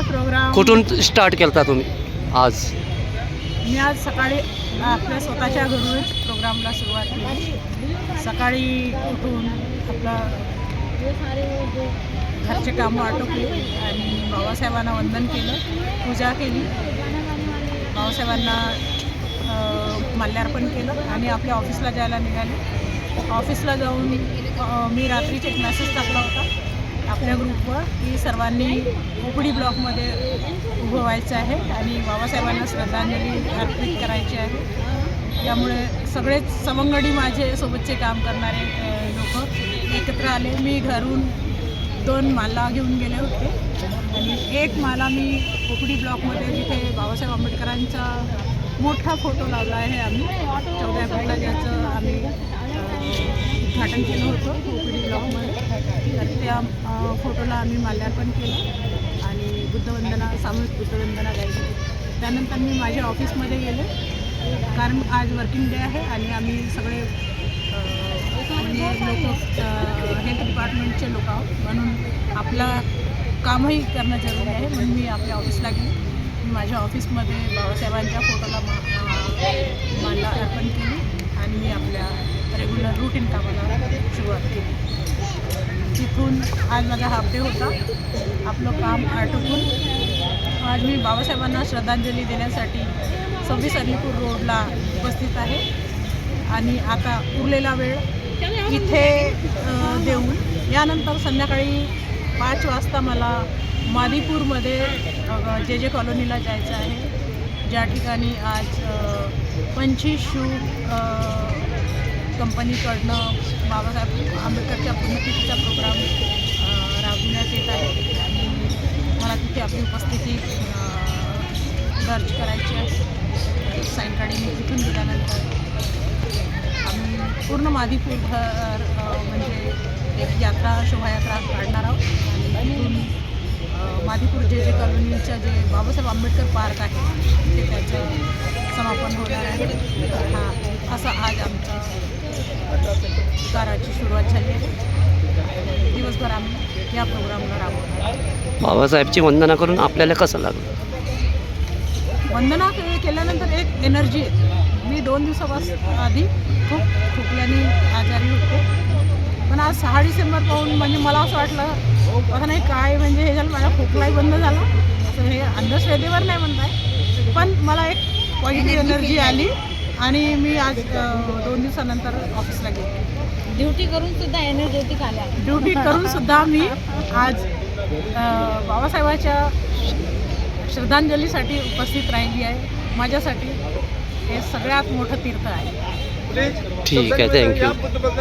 Programme कुठून start केलता तुम्ही आज? मी आज सकाळी आपल्या स्वतःच्या घरूनच प्रोग्रामला सुरुवात केली. सकाळी उठून आपलं घरचे कामं आटोपले आणि बाबासाहेबांना वंदन केलं, पूजा केली, बाबासाहेबांना माल्यार्पण केलं आणि आपल्या ऑफिसला जायला निघाले. ऑफिसला जाऊन मी रात्रीच एक मेसेज टाकला होता आपल्या ग्रुपवर की सर्वांनी ओपडी ब्लॉकमध्ये उभं व्हायचं आहे आणि बाबासाहेबांना श्रद्धांजली अर्पित करायची आहे. त्यामुळे सगळेच सवंगडी माझे सोबतचे काम करणारे लोक एकत्र आले. मी घरून 2 माला घेऊन गेले होते आणि एक माला मी ओपडी ब्लॉकमध्ये जिथे बाबासाहेब आंबेडकरांचा मोठा फोटो लावला आहे आम्ही 14 एप्रिलला ज्याचं आम्ही उद्घाटन केलं होतं ओपडी ब्लॉकमध्ये, तर त्या फोटोला आम्ही माल्यार्पण केलं आणि बुद्धवंदना सामूहिक बुद्धवंदना गायली. त्यानंतर मी माझ्या ऑफिसमध्ये गेले कारण आज वर्किंग डे आहे आणि आम्ही सगळे म्हणजे लोक हेल्थ डिपार्टमेंटचे लोक आहोत म्हणून आपलं कामही करणं जरुरी आहे. म्हणून मी आपल्या ऑफिसला गेले. मी माझ्या ऑफिसमध्ये बाबासाहेबांच्या फोटोला माला अर्पण केली आणि मी आपल्या रेग्युलर रूटीन कामाला सुरुवात केली. तिथून आज माझा हाफ डे होता. आपलं काम आटोपून आज मी बाबासाहेबांना श्रद्धांजली देण्यासाठी 26 अलीपूर रोडला उपस्थित आहे आणि आता उरलेला वेळ इथे देऊन यानंतर संध्याकाळी 5 वाजता मला मादीपूरमध्ये जे कॉलनीला जायचं आहे, ज्या ठिकाणी आज 25 शू कंपनीकडनं बाबासाहेब आंबेडकरच्या पुण्यतिथीचा प्रोग्राम राबविण्यात येत आहे आणि मला तिथे आपली उपस्थिती दर्ज करायची आहे. सायंकाळी मी तिथून गेल्यानंतर आम्ही पूर्ण मादीपूर म्हणजे एक यात्रा शोभायात्रा काढणार आहोत आणि तिथून मादीपूर जे कॉलनीच्या जे बाबासाहेब आंबेडकर पार्क आहे तिथे त्याचं समापन होणार आहे. हा असा आज आमचा कार्याची सुरुवात झाली आहे. दिवसभर आम्ही या प्रोग्रामला राबवतो. बाबासाहेबची वंदना करून आपल्याला कसं लागलं? वंदना केल्यानंतर एक एनर्जी येते. मी 2 दिवसापासून आधी खूप खोकल्याने आजारी होते, पण आज 6 डिसेंबर पाहून म्हणजे मला असं वाटलं आता नाही काय म्हणजे हे झालं, माझा खोकलाही बंद झाला. असं हे अंधश्रद्धेवर नाही म्हणताय, पण मला एक पॉझिटिव्ह एनर्जी आली आणि मी आज 2 दिवसानंतर ऑफिसला गेले. ड्युटी करून सुद्धा एनर्जेटिक आल्या. ड्युटी करून सुद्धा मी आज बाबासाहेबाच्या श्रद्धांजलीसाठी उपस्थित राहिली आहे. माझ्यासाठी हे सगळ्यात मोठं तीर्थ आहे. ठीक आहे, थँक्यू.